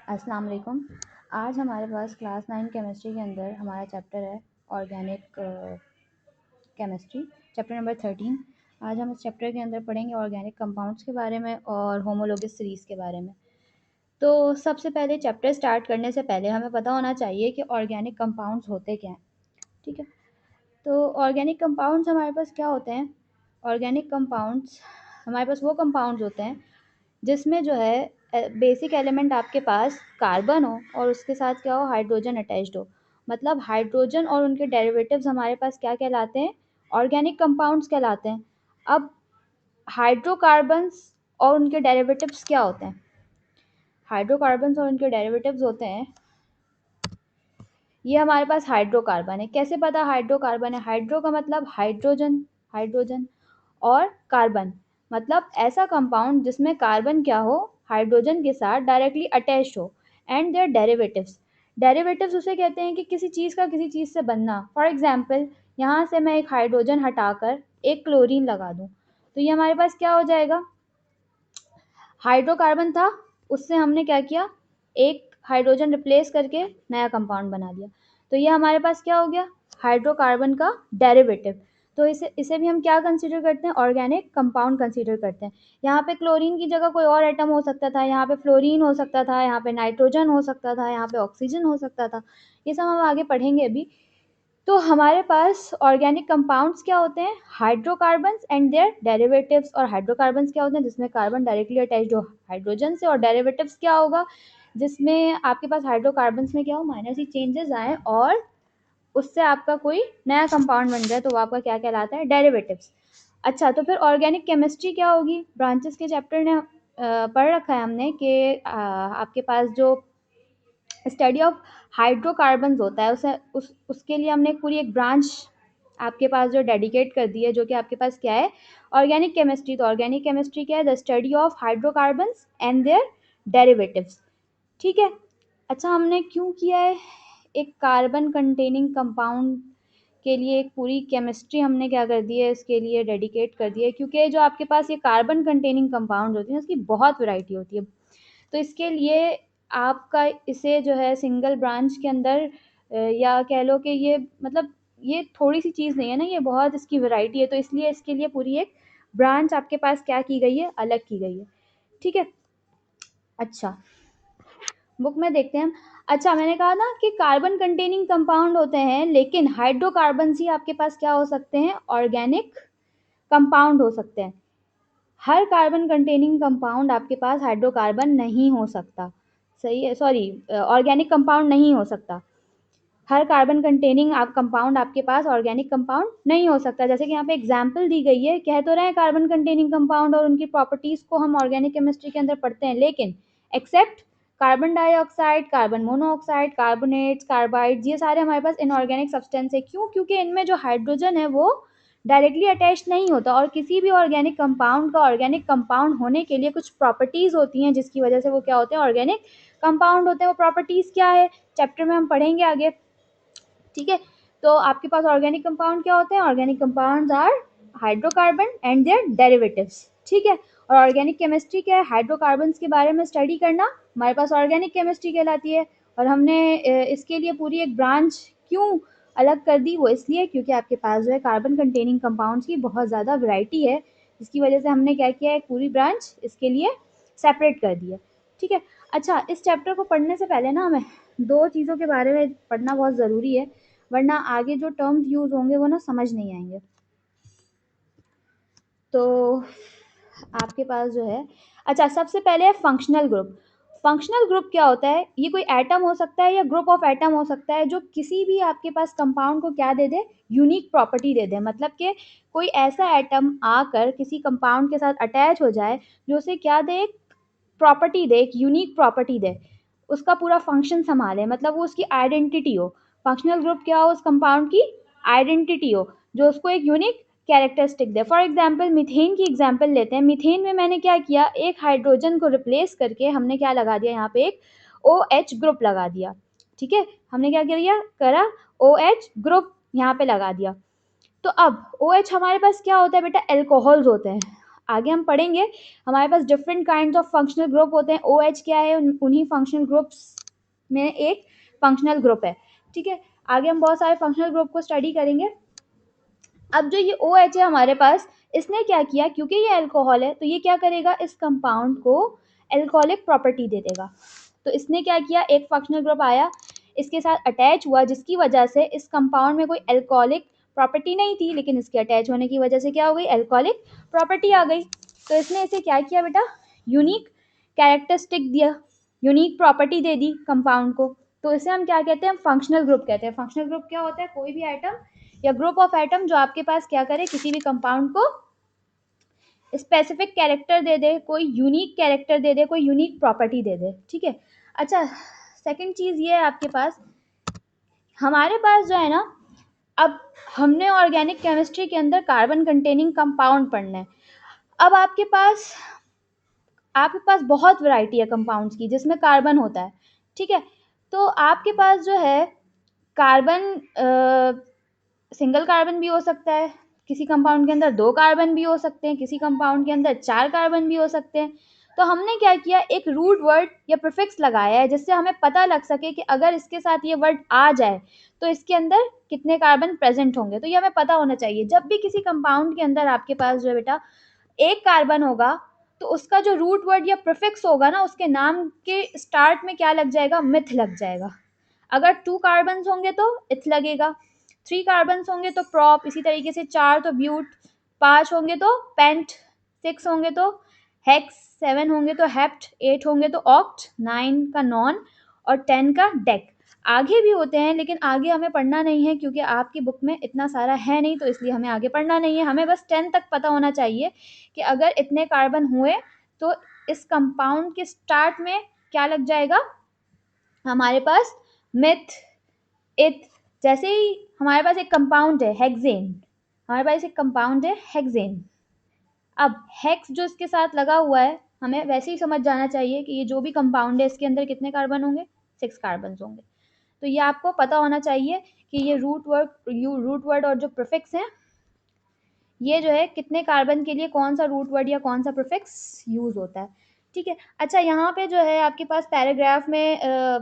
अस्सलाम वालेकुम। आज हमारे पास क्लास 9 केमिस्ट्री के अंदर हमारा चैप्टर है ऑर्गेनिक केमिस्ट्री, चैप्टर नंबर 13। आज हम इस चैप्टर के अंदर पढ़ेंगे ऑर्गेनिक कंपाउंड्स के बारे में और होमोलोगस सीरीज़ के बारे में। तो सबसे पहले चैप्टर स्टार्ट करने से पहले हमें पता होना चाहिए कि ऑर्गेनिक कंपाउंड्स होते क्या हैं। ठीक है, तो ऑर्गेनिक कंपाउंड्स हमारे पास क्या होते हैं? ऑर्गेनिक कंपाउंड्स हमारे पास वो कंपाउंड्स होते हैं जिसमें जो है बेसिक एलिमेंट आपके पास कार्बन हो और उसके साथ क्या हो, हाइड्रोजन अटैच्ड हो। मतलब हाइड्रोजन और उनके डेरिवेटिव्स हमारे पास क्या कहलाते हैं? ऑर्गेनिक कंपाउंड्स कहलाते हैं। अब हाइड्रोकार्बन्स और उनके डेरिवेटिव्स क्या होते हैं? हाइड्रोकार्बन्स और उनके डेरिवेटिव्स होते हैं, ये हमारे पास हाइड्रोकार्बन है। कैसे पता हाइड्रोकार्बन है? हाइड्रो का मतलब हाइड्रोजन, हाइड्रोजन, और कार्बन मतलब ऐसा कंपाउंड जिसमें कार्बन क्या हो, हाइड्रोजन के साथ डायरेक्टली अटैच्ड हो। एंड देयर डेरिवेटिव्स, डेरिवेटिव्स उसे कहते हैं कि किसी चीज़ का किसी चीज़ से बनना। फॉर एग्जांपल, यहाँ से मैं एक हाइड्रोजन हटाकर एक क्लोरीन लगा दूँ तो ये हमारे पास क्या हो जाएगा? हाइड्रोकार्बन था, उससे हमने क्या किया, एक हाइड्रोजन रिप्लेस करके नया कंपाउंड बना दिया। तो ये हमारे पास क्या हो गया? हाइड्रोकार्बन का डेरिवेटिव। तो इसे भी हम क्या कंसीडर करते हैं? ऑर्गेनिक कंपाउंड कंसीडर करते हैं। यहाँ पे क्लोरीन की जगह कोई और एटम हो सकता था, यहाँ पे फ्लोरीन हो सकता था, यहाँ पे नाइट्रोजन हो सकता था, यहाँ पे ऑक्सीजन हो सकता था। ये सब हम आगे पढ़ेंगे अभी। तो हमारे पास ऑर्गेनिक कंपाउंड्स क्या होते हैं? Hydrocarbons and their derivatives. और हाइड्रोकार्बन्स क्या होते हैं? जिसमें कार्बन डायरेक्टली अटैच्ड हो हाइड्रोजन से। और डेरिवेटिव्स क्या होगा? जिसमें आपके पास हाइड्रोकार्बन्स में क्या हो, माइनर सी चेंजेस आए और उससे आपका कोई नया कंपाउंड बन जाए तो वो आपका क्या कहलाता है? डेरिवेटिव्स। अच्छा, तो फिर ऑर्गेनिक केमिस्ट्री क्या होगी? ब्रांचेस के चैप्टर ने पढ़ रखा है हमने कि आपके पास जो स्टडी ऑफ हाइड्रोकार्बन्स होता है उसके लिए हमने पूरी एक ब्रांच आपके पास जो डेडिकेट कर दी है, जो कि आपके पास क्या है? Organic chemistry. तो ऑर्गेनिक केमिस्ट्री क्या है? The study of hydrocarbons and their derivatives. ठीक है। अच्छा, हमने क्यों किया है? एक कार्बन कंटेनिंग कंपाउंड के लिए एक पूरी केमिस्ट्री हमने क्या कर दी है, इसके लिए डेडिकेट कर दी है, क्योंकि जो आपके पास ये कार्बन कंटेनिंग कंपाउंड होती है उसकी बहुत वैरायटी होती है। तो इसके लिए आपका इसे जो है सिंगल ब्रांच के अंदर या कह लो कि ये मतलब ये थोड़ी सी चीज़ नहीं है ना, ये बहुत इसकी वैरायटी है। तो इसलिए इसके लिए पूरी एक ब्रांच आपके पास क्या की गई है? अलग की गई है। ठीक है। अच्छा, बुक में देखते हैं हम। अच्छा, मैंने कहा ना कि कार्बन कंटेनिंग कंपाउंड होते हैं, लेकिन हाइड्रोकार्बन ही आपके पास क्या हो सकते हैं? ऑर्गेनिक कंपाउंड हो सकते हैं। हर कार्बन कंटेनिंग कंपाउंड आपके पास हाइड्रोकार्बन नहीं हो सकता। सही है, सॉरी, ऑर्गेनिक कंपाउंड नहीं हो सकता। हर कार्बन कंटेनिंग कंपाउंड आपके पास ऑर्गेनिक कंपाउंड नहीं हो सकता। जैसे कि यहाँ पे एग्जांपल दी गई है, कह तो रहे हैं कार्बन कंटेनिंग कंपाउंड और उनकी प्रॉपर्टीज़ को हम ऑर्गेनिक केमिस्ट्री के अंदर पढ़ते हैं, लेकिन except carbon dioxide, carbon monoxide, carbonates, carbides, ये सारे हमारे पास इनऑर्गेनिक सब्सटेंस है। क्यों? क्योंकि इनमें जो हाइड्रोजन है वो डायरेक्टली अटैच नहीं होता। और किसी भी ऑर्गेनिक कंपाउंड का ऑर्गेनिक कंपाउंड होने के लिए कुछ प्रॉपर्टीज़ होती हैं जिसकी वजह से वो क्या होते हैं? ऑर्गेनिक कंपाउंड होते हैं। वो प्रॉपर्टीज़ क्या है, चैप्टर में हम पढ़ेंगे आगे। ठीक है। तो आपके पास ऑर्गेनिक कंपाउंड क्या होते हैं? Organic compounds are hydrocarbon and their derivatives. ठीक है। और ऑर्गेनिक केमिस्ट्री क्या है? हाइड्रोकार्बन्स के बारे में स्टडी करना हमारे पास ऑर्गेनिक केमिस्ट्री कहलाती है। और हमने इसके लिए पूरी एक ब्रांच क्यों अलग कर दी? वो इसलिए क्योंकि आपके पास जो है कार्बन कंटेनिंग कंपाउंड्स की बहुत ज़्यादा वैरायटी है, जिसकी वजह से हमने क्या किया है? एक पूरी ब्रांच इसके लिए सेपरेट कर दी है। ठीक है। अच्छा, इस चैप्टर को पढ़ने से पहले ना हमें दो चीज़ों के बारे में पढ़ना बहुत ज़रूरी है, वरना आगे जो टर्म्स यूज़ होंगे वो ना समझ नहीं आएंगे। तो आपके पास जो है, अच्छा, सबसे पहले है फंक्शनल ग्रुप। फंक्शनल ग्रुप क्या होता है? ये कोई एटम हो सकता है या ग्रुप ऑफ एटम हो सकता है जो किसी भी आपके पास कंपाउंड को क्या दे दे? यूनिक प्रॉपर्टी दे दे। मतलब कि कोई ऐसा एटम आकर किसी कंपाउंड के साथ अटैच हो जाए जो उसे क्या दे? एक प्रॉपर्टी दे, एक यूनिक प्रॉपर्टी दे, उसका पूरा फंक्शन संभाले, मतलब वो उसकी आइडेंटिटी हो। फंक्शनल ग्रुप क्या हो? उस कंपाउंड की आइडेंटिटी हो, जो उसको एक unique characteristic they. For example, methane की एग्जाम्पल लेते हैं। मीथेन में मैंने क्या किया? एक हाइड्रोजन को रिप्लेस करके हमने क्या लगा दिया? यहाँ पे एक OH ग्रुप लगा दिया। ठीक है, हमने क्या किया करा? OH ग्रुप यहाँ पे लगा दिया। तो अब OH हमारे पास क्या होता है बेटा? एल्कोहल्स होते हैं। आगे हम पढ़ेंगे हमारे पास different kind of functional group होते हैं। OH क्या है, उन्हीं फंक्शनल ग्रुप्स में एक फंक्शनल ग्रुप है। ठीक है, आगे हम बहुत सारे फंक्शनल ग्रुप को स्टडी करेंगे। अब जो ये OH है हमारे पास, इसने क्या किया, क्योंकि ये अल्कोहल है तो ये क्या करेगा, इस कंपाउंड को अल्कोहलिक प्रॉपर्टी दे देगा। तो इसने क्या किया, एक फंक्शनल ग्रुप आया, इसके साथ अटैच हुआ, जिसकी वजह से इस कंपाउंड में कोई अल्कोहलिक प्रॉपर्टी नहीं थी, लेकिन इसके अटैच होने की वजह से क्या हो गई, अल्कोहलिक प्रॉपर्टी आ गई। तो इसने इसे क्या किया बेटा, यूनिक कैरेक्टरिस्टिक दिया, unique property they the compound को। तो इसे हम क्या कहते हैं, फंक्शनल ग्रुप कहते हैं। फंक्शनल ग्रुप क्या होता है, कोई भी आइटम या ग्रुप ऑफ आइटम जो आपके पास क्या करे, किसी भी कंपाउंड को स्पेसिफिक कैरेक्टर दे दे, कोई यूनिक कैरेक्टर दे दे, कोई यूनिक प्रॉपर्टी दे दे। ठीक है, अच्छा सेकंड चीज़ ये है आपके पास, हमारे पास जो है ना, अब हमने ऑर्गेनिक केमिस्ट्री के अंदर कार्बन कंटेनिंग कंपाउंड पढ़ना है। अब आपके पास बहुत वैरायटी है कंपाउंड्स की जिसमें कार्बन होता है। ठीक है, तो आपके पास जो है कार्बन सिंगल कार्बन भी हो सकता है, किसी कंपाउंड के अंदर 2 कार्बन भी हो सकते हैं, किसी कंपाउंड के अंदर 4 कार्बन भी हो सकते हैं। तो हमने क्या किया, एक रूट वर्ड या प्रीफिक्स लगाया है जिससे हमें पता लग सके कि अगर इसके साथ ये वर्ड आ जाए तो इसके अंदर कितने कार्बन प्रेजेंट होंगे। तो ये हमें पता होना चाहिए। जब भी किसी कंपाउंड के अंदर आपके पास जो है बेटा एक कार्बन होगा, तो उसका जो रूट वर्ड या प्रीफिक्स होगा ना, उसके नाम के स्टार्ट में क्या लग जाएगा, मिथ लग जाएगा। अगर 2 कार्बन होंगे तो इथ लगेगा, 3 कार्बन होंगे तो प्रॉप, इसी तरीके से 4 तो ब्यूट, 5 होंगे तो पेंट, 6 होंगे तो हेक्स, 7 होंगे तो हेप्ट, 8 होंगे तो ऑक्ट, 9 का नॉन और 10 का डेक। आगे भी होते हैं लेकिन आगे हमें पढ़ना नहीं है क्योंकि आपकी बुक में इतना सारा है नहीं, तो इसलिए हमें आगे पढ़ना नहीं है। हमें बस 10 तक पता होना चाहिए कि अगर इतने कार्बन हुए तो इस कंपाउंड के स्टार्ट में क्या लग जाएगा हमारे पास, मिथ, इथ। जैसे ही हमारे पास एक कंपाउंड है हेक्सेन, हमारे पास एक कंपाउंड है हेक्सेन, अब हेक्स जो इसके साथ लगा हुआ है, हमें वैसे ही समझ जाना चाहिए कि ये जो भी कंपाउंड है इसके अंदर कितने कार्बन होंगे, 6 कार्बन होंगे। तो ये आपको पता होना चाहिए कि ये रूट वर्ड और जो प्रीफिक्स हैं, ये जो है कितने कार्बन के लिए कौन सा रूट वर्ड या कौन सा प्रीफिक्स यूज़ होता है। ठीक है, अच्छा यहाँ पे जो है आपके पास पैराग्राफ में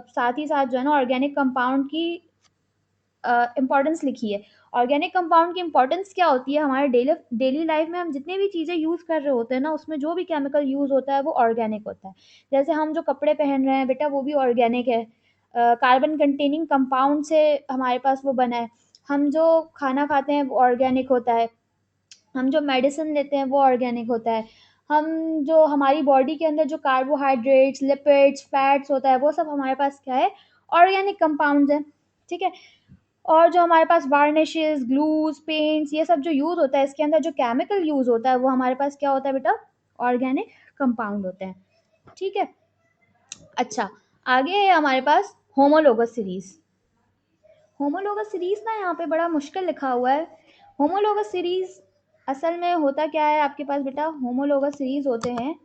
साथ ही साथ जो है ना ऑर्गेनिक कंपाउंड की इम्पॉर्टेंस लिखी है। ऑर्गेनिक कंपाउंड की इम्पॉर्टेंस क्या होती है, हमारे डेली लाइफ में हम जितने भी चीज़ें यूज़ कर रहे होते हैं ना, उसमें जो भी केमिकल यूज़ होता है वो ऑर्गेनिक होता है। जैसे हम जो कपड़े पहन रहे हैं बेटा, वो भी ऑर्गेनिक है, कार्बन कंटेनिंग कंपाउंड से हमारे पास वो बना है। हम जो खाना खाते हैं वो ऑर्गेनिक होता है, हम जो मेडिसिन लेते हैं वो ऑर्गेनिक होता है, हम जो हमारी बॉडी के अंदर जो कार्बोहाइड्रेट्स, लिपिड्स, फैट्स होता है, वो सब हमारे पास क्या है, ऑर्गेनिक कंपाउंड्स हैं। ठीक है, और जो हमारे पास वार्निशेस, ग्लूज, पेंट्स, ये सब जो यूज़ होता है, इसके अंदर जो केमिकल यूज़ होता है वो हमारे पास क्या होता है बेटा, ऑर्गेनिक कंपाउंड होते हैं। ठीक है, अच्छा आगे है हमारे पास होमोलोगस सीरीज। होमोलोगस सीरीज ना यहाँ पे बड़ा मुश्किल लिखा हुआ है। होमोलोगस सीरीज असल में होता क्या है आपके पास बेटा, होमोलोगस सीरीज होते हैं,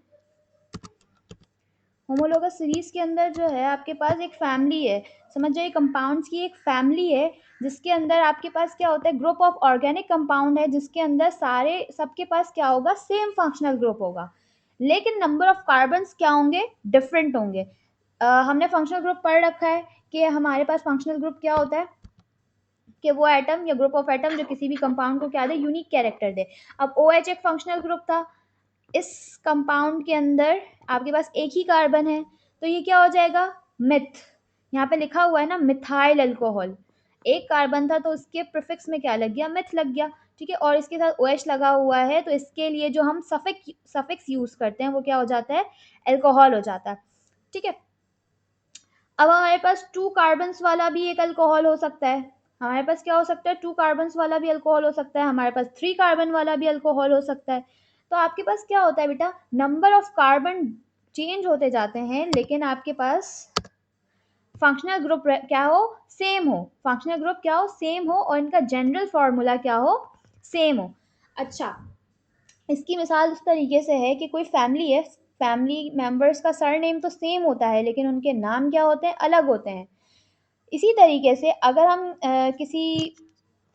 होमोलोगस सीरीज के अंदर जो है आपके पास एक फैमिली है, समझ जाइए कंपाउंड्स की एक फैमिली है, जिसके अंदर आपके पास क्या होता है, ग्रुप ऑफ ऑर्गेनिक कंपाउंड है, जिसके अंदर सारे सबके पास क्या होगा, सेम फंक्शनल ग्रुप होगा, लेकिन नंबर ऑफ कार्बन्स क्या होंगे, डिफरेंट होंगे। हमने फंक्शनल ग्रुप पढ़ रखा है कि हमारे पास फंक्शनल ग्रुप क्या होता है, कि वो एटम या ग्रुप ऑफ एटम जो किसी भी कंपाउंड को क्या दे, यूनिक कैरेक्टर दे। अब OH एक फंक्शनल ग्रुप था, इस कंपाउंड के अंदर आपके पास एक ही कार्बन है, तो ये क्या हो जाएगा, मिथ। यहाँ पे लिखा हुआ है ना मिथाइल अल्कोहल, एक कार्बन था तो उसके प्रीफिक्स में क्या लग गया, मिथ लग गया। ठीक है, और इसके साथ OH लगा हुआ है तो इसके लिए जो हम सफिक्स यूज करते हैं वो क्या हो जाता है, अल्कोहल हो जाता है। ठीक है, अब हमारे पास 2 कार्बन्स वाला भी एक अल्कोहल हो सकता है, हमारे पास क्या हो सकता है, 2 कार्बन्स वाला भी अल्कोहल हो सकता है, हमारे पास 3 कार्बन वाला भी अल्कोहल हो सकता है। तो आपके पास क्या होता है बेटा, नंबर ऑफ कार्बन चेंज होते जाते हैं, लेकिन आपके पास फंक्शनल ग्रुप क्या हो, सेम हो, फंक्शनल ग्रुप क्या हो, सेम हो, और इनका जनरल फॉर्मूला क्या हो, सेम हो। अच्छा, इसकी मिसाल इस तरीके से है कि कोई फैमिली है, फैमिली मेंबर्स का सरनेम तो सेम होता है लेकिन उनके नाम क्या होते हैं, अलग होते हैं। इसी तरीके से अगर हम किसी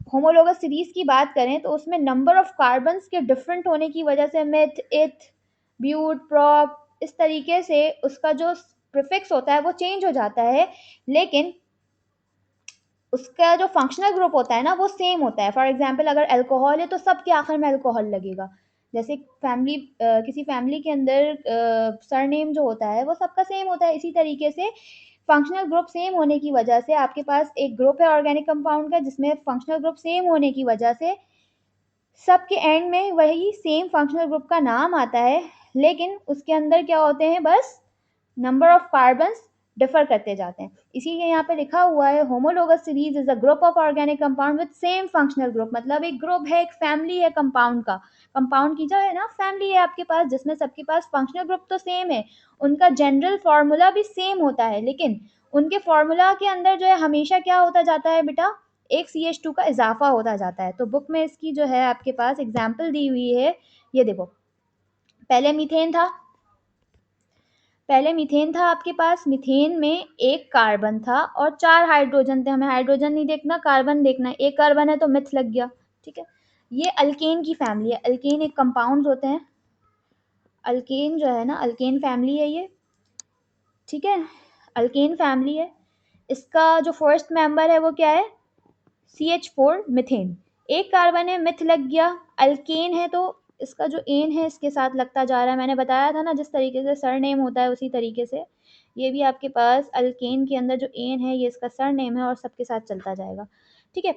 होमोलोगस सीरीज की बात करें तो उसमें नंबर ऑफ कार्बन्स के डिफरेंट होने की वजह से मिथ, इथ, ब्यूट, प्रॉप, इस तरीके से उसका जो प्रीफिक्स होता है वो चेंज हो जाता है, लेकिन उसका जो फंक्शनल ग्रुप होता है ना वो सेम होता है। फॉर एग्जांपल अगर अल्कोहल है तो सबके आखिर में अल्कोहल लगेगा। जैसे फैमिली किसी फैमिली के अंदर सरनेम जो होता है वो सबका सेम होता है, इसी तरीके से फंक्शनल ग्रुप सेम होने की वजह से आपके पास एक ग्रुप है ऑर्गेनिक कंपाउंड का, जिसमें फंक्शनल ग्रुप सेम होने की वजह से सबके एंड में वही सेम फंक्शनल ग्रुप का नाम आता है, लेकिन उसके अंदर क्या होते हैं, बस नंबर ऑफ कार्बन्स डिफर करते जाते हैं। इसीलिए यहाँ पे लिखा हुआ है homologous series is a group of organic compound with same functional group. मतलब एक ग्रुप है, एक फैमिली है कंपाउंड का। कंपाउंड की जो है ना फैमिली है आपके पास, जिसमें सबके पास फंक्शनल ग्रुप तो सेम है, उनका जनरल फॉर्मूला भी सेम होता है, लेकिन उनके फॉर्मूला के अंदर जो है हमेशा क्या होता जाता है बेटा, एक CH2 का इजाफा होता जाता है। तो बुक में इसकी जो है आपके पास एग्जाम्पल दी हुई है, ये देखो। पहले मीथेन था, आपके पास। मीथेन में एक कार्बन था और 4 हाइड्रोजन थे। हमें हाइड्रोजन नहीं देखना, कार्बन देखना है। एक कार्बन है तो मिथ लग गया, ठीक है। ये अल्केन की फैमिली है। अल्केन एक कंपाउंड होते हैं, अल्केन जो है ना, अल्केन फैमिली है ये, ठीक है। अल्केन फैमिली है। इसका जो फर्स्ट मेंबर है वो क्या है, CH4 मिथेन। एक कार्बन है, मिथ लग गया। अल्केन है तो इसका जो एन है इसके साथ लगता जा रहा है। मैंने बताया था ना जिस तरीके से सर नेम होता है उसी तरीके से ये भी आपके पास अल्केन के अंदर जो एन है ये इसका सर नेम है और सबके साथ चलता जाएगा, ठीक है।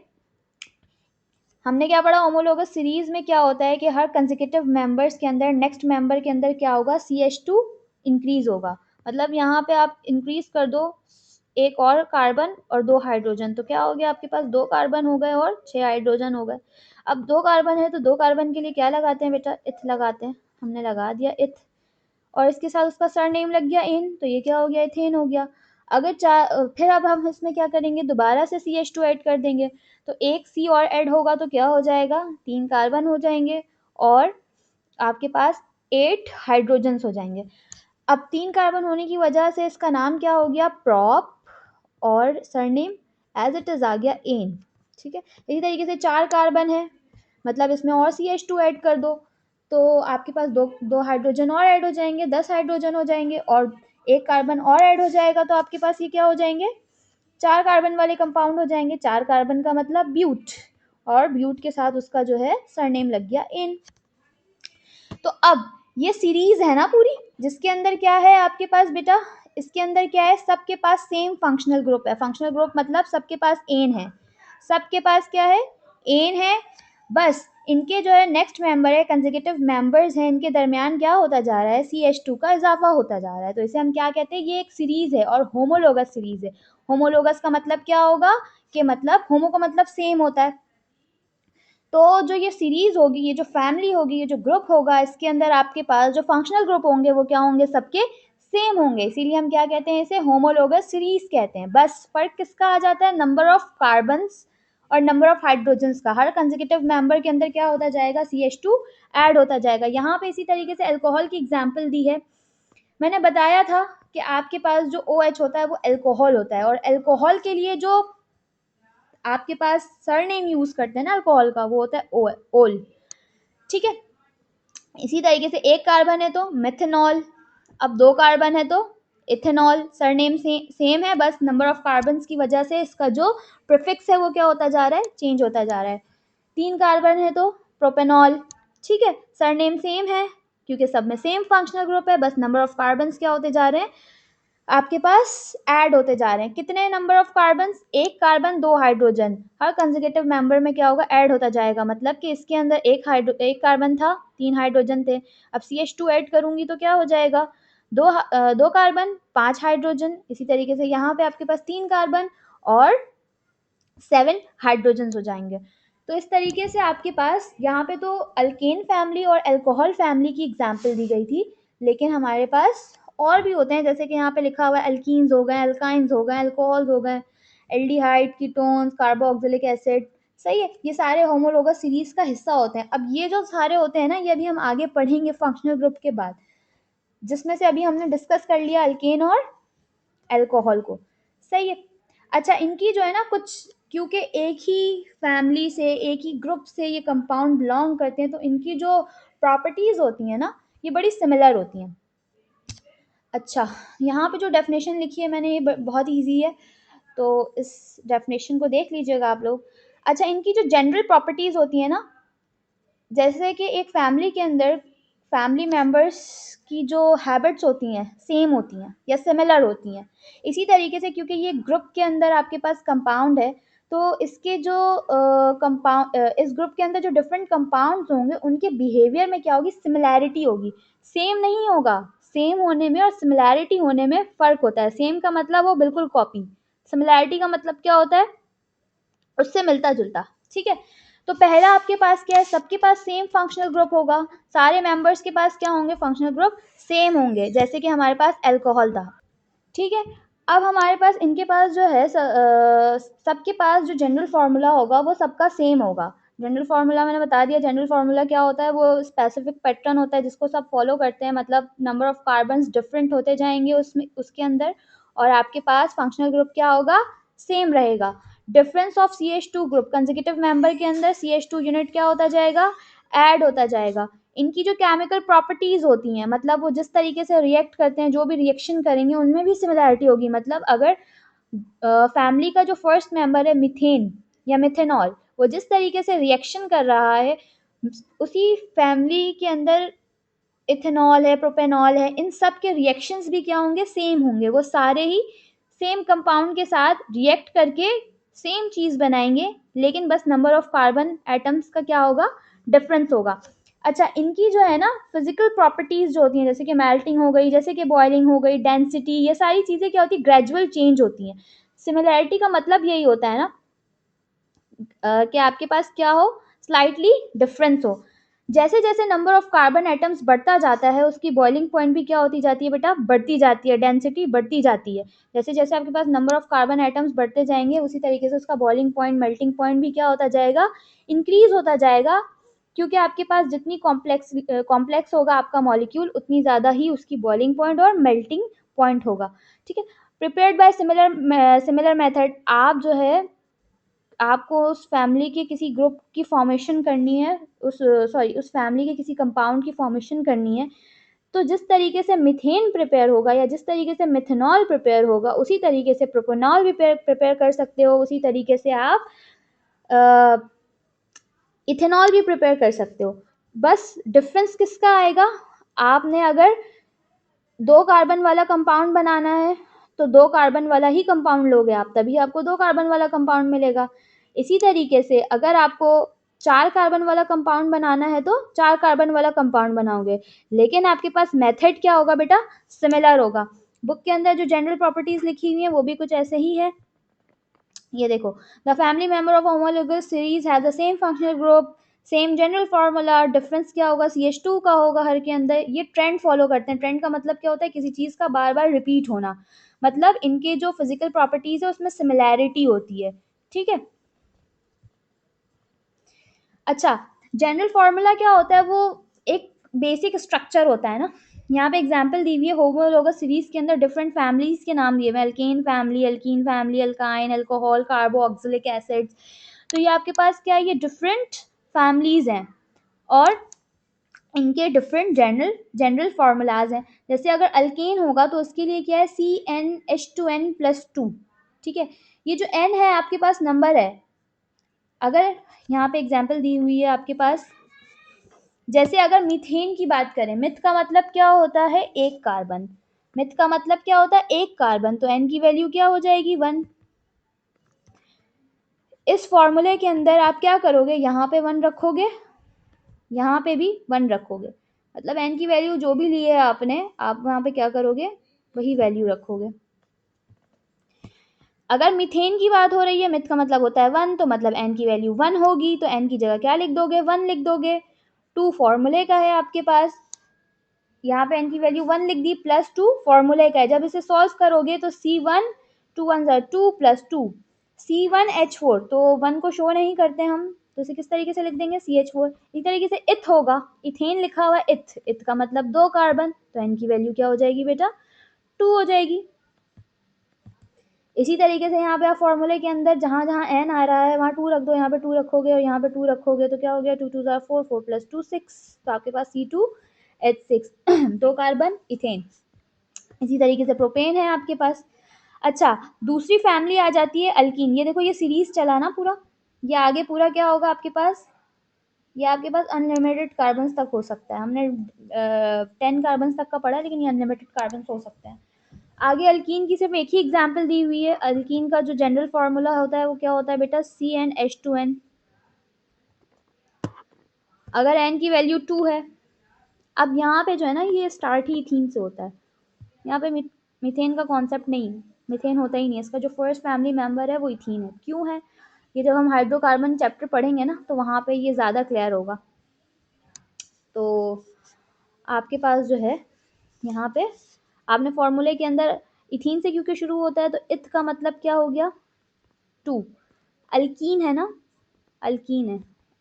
हमने क्या पढ़ा, होमोलोगस सीरीज में क्या होता है कि हर कंसेक्यूटिव मेंबर्स के अंदर नेक्स्ट मेंबर के अंदर क्या होगा, CH2 इंक्रीज होगा। मतलब यहाँ पे आप इंक्रीज कर दो एक और कार्बन और 2 हाइड्रोजन, तो क्या हो गया आपके पास, 2 कार्बन हो गए और 6 हाइड्रोजन हो गए। अब 2 कार्बन है तो 2 कार्बन के लिए क्या लगाते हैं बेटा, इथ लगाते हैं। हमने लगा दिया इथ, और इसके साथ उसका सर नेम लग गया इन, तो ये क्या हो गया, इथेन हो गया। अगर फिर अब हम इसमें क्या करेंगे, दोबारा से CH2 ऐड कर देंगे, तो एक C और ऐड होगा तो क्या हो जाएगा, 3 कार्बन हो जाएंगे और आपके पास 8 हाइड्रोजन्स हो जाएंगे। अब 3 कार्बन होने की वजह से इसका नाम क्या हो गया, प्रॉप, और सरनेम एज इट इज आ गया एन, ठीक है। इसी तरीके से 4 कार्बन है, मतलब इसमें और CH2 ऐड कर दो तो आपके पास दो हाइड्रोजन और ऐड हो जाएंगे, 10 हाइड्रोजन हो जाएंगे, और एक कार्बन और ऐड हो जाएगा तो आपके पास ये क्या हो जाएंगे, 4 कार्बन वाले कंपाउंड हो जाएंगे। 4 कार्बन का मतलब ब्यूट, और ब्यूट के साथ उसका जो है सरनेम लग गया इन। तो अब ये सीरीज है ना पूरी, जिसके अंदर क्या है आपके पास बेटा, इसके अंदर क्या है, सबके पास सेम फंक्शनल ग्रुप है। फंक्शनल ग्रुप मतलब सबके पास एन है, सबके पास क्या है, एन है। बस इनके जो है नेक्स्ट मेंबर है, कंसेक्यूटिव मेंबर्स हैं, इनके दरमियान क्या होता जा रहा है, CH2 का इजाफा होता जा रहा है। तो इसे हम क्या कहते हैं, ये एक सीरीज है और होमोलोगस सीरीज है। होमोलोगस का मतलब क्या होगा, कि मतलब होमो का मतलब सेम होता है। तो जो ये सीरीज होगी, ये जो फैमिली होगी, ये जो ग्रुप होगा, इसके अंदर आपके पास जो फंक्शनल ग्रुप होंगे वो क्या होंगे, सबके सेम होंगे। इसीलिए हम क्या कहते हैं, इसे होमोलोगस सीरीज कहते हैं। बस फर्क किसका आ जाता है, नंबर ऑफ कार्बन्स और नंबर ऑफ हाइड्रोजन्स का। हर कंसेक्यूटिव मेंबर के अंदर क्या होता जाएगा, CH2 ऐड होता जाएगा। यहाँ पे इसी तरीके से अल्कोहल की एग्जाम्पल दी है। मैंने बताया था कि आपके पास जो OH होता है वो अल्कोहल होता है, और अल्कोहल के लिए जो आपके पास सरनेम यूज करते हैं ना अल्कोहल का, वो होता है ओल, ठीक है। इसी तरीके से एक कार्बन है तो मेथनॉल, अब 2 कार्बन है तो इथेनॉल। सरनेम सेम है, बस नंबर ऑफ कार्बन की वजह से इसका जो प्रीफिक्स है वो क्या होता जा रहा है, चेंज होता जा रहा है। 3 कार्बन है तो प्रोपेनॉल, ठीक है। सरनेम सेम है क्योंकि सब में सेम फंक्शनल ग्रुप है, बस नंबर ऑफ कार्बन क्या होते जा रहे हैं, आपके पास ऐड होते जा रहे हैं। कितने नंबर ऑफ कार्बन, एक कार्बन 2 हाइड्रोजन, हर कंसेक्यूटिव मेंबर में क्या होगा, ऐड होता जाएगा। मतलब कि इसके अंदर एक कार्बन था, 3 हाइड्रोजन थे, अब CH2 ऐड करूंगी तो क्या हो जाएगा, 2 कार्बन 5 हाइड्रोजन। इसी तरीके से यहाँ पे आपके पास 3 कार्बन और 7 हाइड्रोजन हो जाएंगे। तो इस तरीके से आपके पास यहाँ पे तो अल्केन फैमिली और अल्कोहल फैमिली की एग्जाम्पल दी गई थी, लेकिन हमारे पास और भी होते हैं, जैसे कि यहाँ पे लिखा हुआ है अल्कीन्स हो गए, अल्काइंस हो गए, अल्कोहल्स हो गए, एल्डिहाइड, कीटोन्स, कार्बोक्सिलिक एसिड। सही है, ये सारे होमोलोगस सीरीज का हिस्सा होते हैं। अब ये जो सारे होते हैं ना, ये अभी हम आगे पढ़ेंगे फंक्शनल ग्रुप के बाद, जिसमें से अभी हमने डिस्कस कर लिया अल्केन और अल्कोहल को। सही है। अच्छा, इनकी जो है ना कुछ क्योंकि एक ही फैमिली से, एक ही ग्रुप से ये कंपाउंड बिलोंग करते हैं, तो इनकी जो प्रॉपर्टीज़ होती हैं ना, ये बड़ी सिमिलर होती हैं। अच्छा, यहाँ पे जो डेफिनेशन लिखी है मैंने, ये बहुत ईजी है, तो इस डेफिनेशन को देख लीजिएगा आप लोग। अच्छा, इनकी जो जनरल प्रॉपर्टीज़ होती है ना, जैसे कि एक फैमिली के अंदर फैमिली मेंबर्स की जो हैबिट्स होती हैं सेम होती हैं या सिमिलर होती हैं, इसी तरीके से क्योंकि ये ग्रुप के अंदर आपके पास कंपाउंड है, तो इसके जो कंपाउंड इस ग्रुप के अंदर जो डिफरेंट कंपाउंड्स होंगे उनके बिहेवियर में क्या होगी, सिमिलैरिटी होगी। सेम नहीं होगा, सेम होने में और सिमिलैरिटी होने में फ़र्क होता है। सेम का मतलब वो बिल्कुल कॉपी, सिमिलैरिटी का मतलब क्या होता है, उससे मिलता जुलता। ठीक है, तो पहला आपके पास क्या है, सबके पास सेम फंक्शनल ग्रुप होगा, सारे मेंबर्स के पास क्या होंगे, फंक्शनल ग्रुप सेम होंगे, जैसे कि हमारे पास अल्कोहल था। ठीक है, अब हमारे पास इनके पास जो है सबके पास जो जनरल फार्मूला होगा वो सबका सेम होगा। जनरल फार्मूला मैंने बता दिया, जनरल फार्मूला क्या होता है, वो स्पेसिफिक पैटर्न होता है जिसको सब फॉलो करते हैं, मतलब नंबर ऑफ कार्बन्स डिफरेंट होते जाएंगे उसमें, उसके अंदर, और आपके पास फंक्शनल ग्रुप क्या होगा, सेम रहेगा। Difference of CH2 group, consecutive member के अंदर CH2 यूनिट क्या होता जाएगा, ऐड होता जाएगा। इनकी जो केमिकल प्रॉपर्टीज होती हैं, मतलब वो जिस तरीके से रिएक्ट करते हैं, जो भी रिएक्शन करेंगे उनमें भी सिमिलैरिटी होगी। मतलब अगर फैमिली का जो फर्स्ट मेंबर है मीथेन या मिथेनॉल, वो जिस तरीके से रिएक्शन कर रहा है, उसी फैमिली के अंदर इथेनॉल है, प्रोपेनॉल है, इन सब के रिएक्शंस भी क्या होंगे, सेम होंगे। वो सारे ही सेम कंपाउंड के साथ रिएक्ट करके सेम चीज़ बनाएंगे, लेकिन बस नंबर ऑफ कार्बन एटम्स का क्या होगा, डिफरेंस होगा। अच्छा, इनकी जो है ना फिजिकल प्रॉपर्टीज जो होती हैं, जैसे कि मेल्टिंग हो गई, जैसे कि बॉइलिंग हो गई, डेंसिटी, ये सारी चीज़ें क्या होती है, ग्रेजुअल चेंज होती हैं। सिमिलैरिटी का मतलब यही होता है ना, कि आपके पास क्या हो, स्लाइटली डिफरेंस हो। जैसे जैसे नंबर ऑफ कार्बन एटम्स बढ़ता जाता है, उसकी बॉइलिंग पॉइंट भी क्या होती जाती है बेटा, बढ़ती जाती है, डेंसिटी बढ़ती जाती है। जैसे जैसे आपके पास नंबर ऑफ कार्बन एटम्स बढ़ते जाएंगे, उसी तरीके से उसका बॉइलिंग पॉइंट, मेल्टिंग पॉइंट भी क्या होता जाएगा, इंक्रीज होता जाएगा। क्योंकि आपके पास जितनी कॉम्प्लेक्स होगा आपका मॉलिक्यूल, उतनी ज़्यादा ही उसकी बॉइलिंग पॉइंट और मेल्टिंग पॉइंट होगा। ठीक है, प्रिपेयर्ड बाय सिमिलर मेथड, आप जो है आपको उस फैमिली के किसी ग्रुप की फॉर्मेशन करनी है, उस फैमिली के किसी कंपाउंड की फॉर्मेशन करनी है, तो जिस तरीके से मीथेन प्रिपेयर होगा या जिस तरीके से मिथेनॉल प्रिपेयर होगा, उसी तरीके से प्रोपेनॉल भी प्रिपेयर कर सकते हो, उसी तरीके से आप इथेनॉल भी प्रिपेयर कर सकते हो। बस डिफरेंस किसका आएगा, आपने अगर 2 कार्बन वाला कंपाउंड बनाना है, तो 2 कार्बन वाला ही कंपाउंड लोगे आप, तभी आपको 2 कार्बन वाला कंपाउंड मिलेगा। इसी तरीके से अगर आपको 4 कार्बन वाला कंपाउंड बनाना है, तो 4 कार्बन वाला कंपाउंड बनाओगे, लेकिन आपके पास मेथड क्या होगा बेटा, सिमिलर होगा। बुक के अंदर जो जनरल प्रॉपर्टीज लिखी हुई हैं वो भी कुछ ऐसे ही है। ये देखो, the family member of homologous series have the same functional group, same general formula, difference क्या होगा, CH2 का होगा हर के अंदर। ये ट्रेंड फॉलो करते हैं। ट्रेंड का मतलब क्या होता है, किसी चीज़ का बार बार रिपीट होना, मतलब इनके जो फिजिकल प्रॉपर्टीज है उसमें सिमिलैरिटी होती है। ठीक है, अच्छा, जनरल फार्मूला क्या होता है, वो एक बेसिक स्ट्रक्चर होता है ना। यहाँ पे एग्जांपल दी हुई है, होमोलोगस सीरीज के अंदर डिफरेंट फैमिलीज के नाम दिए हुए, alkane family, alkene family, alkyne, alcohol, carboxylic acids. तो ये आपके पास क्या है, ये डिफरेंट फैमिलीज हैं और इनके डिफरेंट जनरल फार्मूलाज हैं। जैसे अगर अल्केन होगा तो उसके लिए क्या है, CnH2n+2। ठीक है, ये जो n है आपके पास नंबर है। अगर यहाँ पे एग्जांपल दी हुई है आपके पास, जैसे अगर मीथेन की बात करें, मिथ का मतलब क्या होता है, एक कार्बन। मिथ का मतलब क्या होता है, एक कार्बन, तो n की वैल्यू क्या हो जाएगी, 1। इस फॉर्मूले के अंदर आप क्या करोगे, यहाँ पे 1 रखोगे, यहाँ पे भी 1 रखोगे, मतलब n की वैल्यू जो भी ली है आपने, आप वहाँ पे क्या करोगे, वही वैल्यू रखोगे। अगर मीथेन की बात हो रही है, मिथ का मतलब होता है 1, तो मतलब n की वैल्यू 1 होगी, तो n की जगह क्या लिख दोगे, 1 लिख दोगे। 2 फॉर्मूले का है आपके पास, यहाँ पे n की वैल्यू 1 लिख दी, +2 फॉर्मूले का है। जब इसे सॉल्व करोगे तो C1 2 1 2 +2 C1H4, तो 1 को शो नहीं करते हम, तो इसे किस तरीके से लिख देंगे, CH4। इसी तरीके से इथ होगा, इथेन लिखा हुआ है, इथ, इथ का मतलब 2 कार्बन, तो n की वैल्यू क्या हो जाएगी बेटा, 2 हो जाएगी। इसी तरीके से यहाँ पे आप फॉर्मूले के अंदर जहाँ जहाँ एन आ रहा है वहाँ 2 रख दो, यहाँ पे 2 रखोगे और यहाँ पे 2 रखोगे तो क्या हो गया, 2 2 ज़ार 4, 4 + 2 6, तो आपके पास C2H6 2 कार्बन इथेन। इसी तरीके से प्रोपेन है आपके पास। अच्छा, दूसरी फैमिली आ जाती है अल्कीन। ये देखो ये सीरीज चला ना पूरा, ये आगे पूरा क्या होगा आपके पास, ये आपके पास अनलिमिटेड कार्बन्स तक हो सकता है। हमने 10 कार्बन्स तक का पढ़ा, लेकिन ये अनलिमिटेड कार्बन्स हो सकते हैं। आगे अल्कीन की सिर्फ एक ही एग्जाम्पल दी हुई है। अल्कीन का जो जनरल फार्मूला होता है वो क्या होता है बेटा, CnH2n। अगर n की वैल्यू 2 है, अब यहाँ पे जो है ना ये स्टार्ट ही इथीन से होता है, यहाँ पे मीथेन का कॉन्सेप्ट नहीं, मीथेन होता ही नहीं है। इसका जो फर्स्ट फैमिली मेंबर है वो इथीन है। क्यों है, ये जब हम हाइड्रोकार्बन चैप्टर पढ़ेंगे ना तो वहाँ पे ये ज़्यादा क्लियर होगा। तो आपके पास जो है यहाँ पे आपने फॉर्मूले के अंदर इथीन से क्योंकि शुरू होता है तो इथ का मतलब क्या हो गया, 2। अल्कीन है ना, अल्कीन है,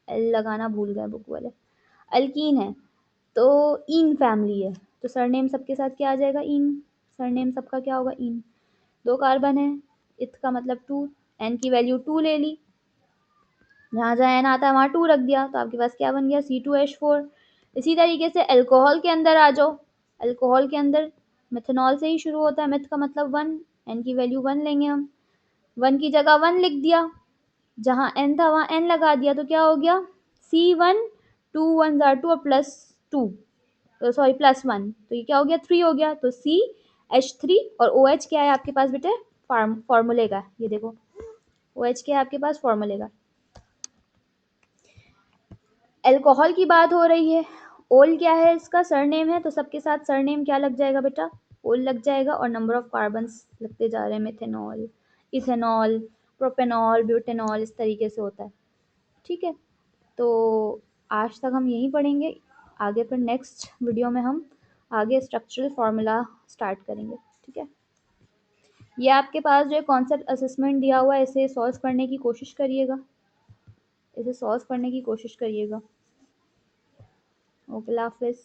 एल लगाना भूल गए बुक वाले, अल्कीन है तो इन फैमिली है, तो सरनेम सबके साथ क्या आ जाएगा, इन। सरनेम सबका क्या होगा, इन। 2 कार्बन है, इथ का मतलब 2, एन की वैल्यू 2 ले ली, जहाँ जहाँ एन आता है वहाँ 2 रख दिया, तो आपके पास क्या बन गया, C2H4। इसी तरीके से अल्कोहल के अंदर आ जाओ। अल्कोहल के अंदर मेथनॉल से ही शुरू होता है, मेथ का मतलब 1, एन की वैल्यू 1 लेंगे हम, 1 की जगह 1 लिख दिया, जहाँ एन था वहाँ एन लगा दिया, तो क्या हो गया, C1, 2 1 ज़ार 2 और +2, सॉरी +1, तो ये क्या हो गया, 3 हो गया, तो CH3। और OH क्या है आपके पास बेटे, फॉर्मूले का, ये देखो OH क्या है आपके पास, फॉर्मूले का। अल्कोहल की बात हो रही है, ओल क्या है इसका सरनेम है, तो सबके साथ सरनेम क्या लग जाएगा बेटा, ओल लग जाएगा, और नंबर ऑफ कार्बन्स लगते जा रहे हैं, मेथेनॉल, इथेनॉल, प्रोपेनॉल, ब्यूटेनॉल, इस तरीके से होता है। ठीक है, तो आज तक हम यही पढ़ेंगे, आगे फिर नेक्स्ट वीडियो में हम आगे स्ट्रक्चरल फार्मूला स्टार्ट करेंगे। ठीक है, ये आपके पास जो कॉन्सेप्ट असेसमेंट दिया हुआ है, इसे सॉल्व करने की कोशिश करिएगा, इसे सॉल्व करने की कोशिश करिएगा। ओके, अल्लाह हाफिज़।